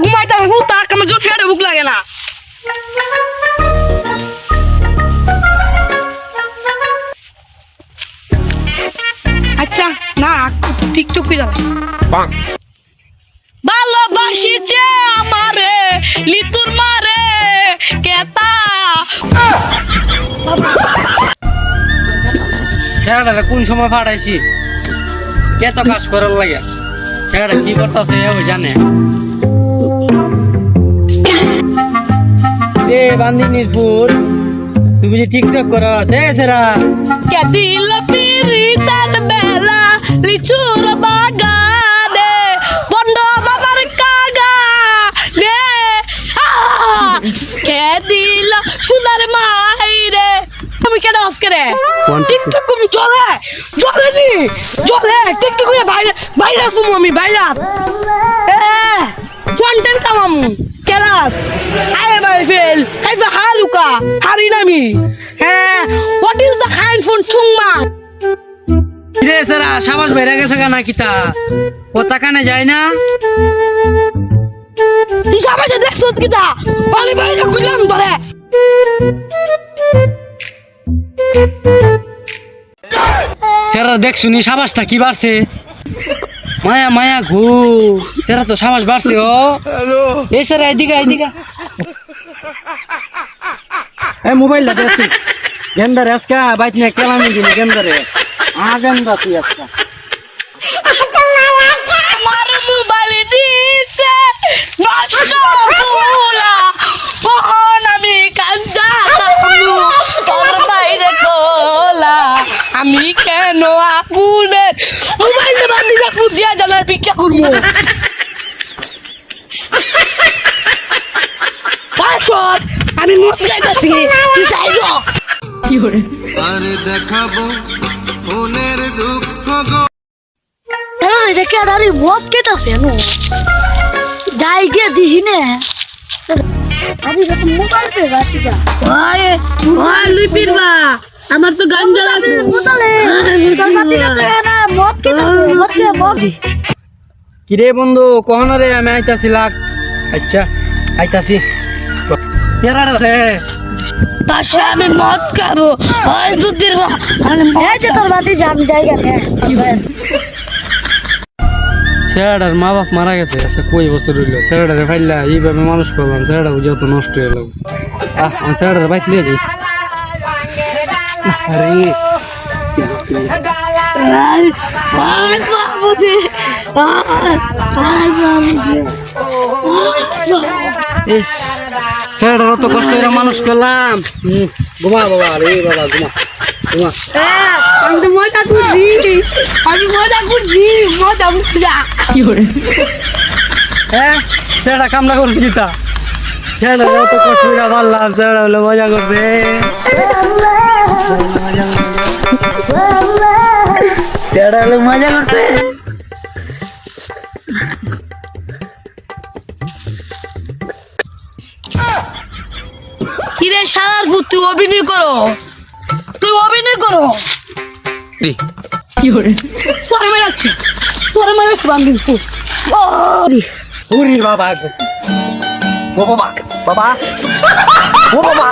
ঘুমাইতে হুতাক আমার জোর ফেটে ভুক লাগে না। আচ্ছা না টিকটক করে যাবে ভালোবাসিছে আমারে লিতুর মারে কেতা ছেড়াটা কোন সময় ফাটাইছি কে তো কাজ করার লাগে ছেড়াটা কি করতেছে ও জানে এ বান্দিনীর ফুল তুমি যে টিকটক করা আছে সেরা কে দিল পিরিতার বেলা লিচুর বাগানে বন্ধ বাবার কাগা রে কে দিল সুদার মাইরে তুমি কেন আজকে রে টিকটক তুমি চলে চলে জি চলে টিকটক করে বাইরে বাইরে আসুম আমি বাইরে কন্টেন্ট কামামু কেলাস আরে ভাই ফেল কাইফা হালুকা হারি নামি হ্যাঁ what is the kind phone চুংমা রে সেরা সাবাস বেড়ে গেছে না কিতা কথা কানে যায় না তুই সাবাসে দেখছস কিতা পালি বাইরে কইলাম তোরে সেরা দেখ শুনি সাবাসটা কি বাড়ছে মায়া মায়া ঘু সেরা তো সাবাস বাড়ছে ও এই সেরা এদিকে এদিকে এই মোবাইল লাগছে গেন্দারে আজকা বাইত নিয়ে কেলামি দিনি গেন্দারে গেন্দা তুই আজকা আমার মোবাইল দিছে নষ্ট ফুলা ফোন আমি কাঞ্জা কামু তোর বাইরে কোলা আমি কেন আগুনের মোবাইল বান্ধি যা ফুদিয়া জানার ভিক্ষা করবো তারপর আমি মদ খাইতেছি তুই চাইব কি করে আরে দেখাবো মনের দুঃখ গো দেখে আরে মদ কেটাছে নো যাই গিয়ে দিহি নে আরে তো মোবাইল পে গাছি যা ওই ওই লুই পিরবা আমার তো গাঞ্জা লাগবে মোতালে মোতালে না মদ কেটাছে মদ কিরে বন্ধু কখন রে আমি আইতাছি লাগ আচ্ছা আইতাছি সেরা রে পাশে আমি মদ খাবো ওই দুধের এই যে তোর বাতি জাম জায়গা নে সেরাটার মা বাপ মারা গেছে আচ্ছা কই বস্তু রইল সেরাটারে ফাইলা এইভাবে মানুষ করলাম সেরাটা যত নষ্ট হয়ে গেল আমি সেরাটারে বাইক লিয়ে যাই আরে আই বাবুজি আই বাবুজি ইস সেরাটার অত কষ্ট করে মানুষ করলাম ঘুমা বাবা রে বাবা ঘুমা ঘুমা আমি তো মজা করছি মজা বুঝা কি করে হ্যাঁ সেটা কামনা করছি কিতা সেটা অত কষ্ট করে পারলাম সেটা হলো মজা করছে সেটা হলো মজা করছে কিরে শালার ভূত তুই অভিনয় করো কি করে পরে মেরাচ্ছি বান্ধি ওরে বাবা ও বাবা বাবা ও বাবা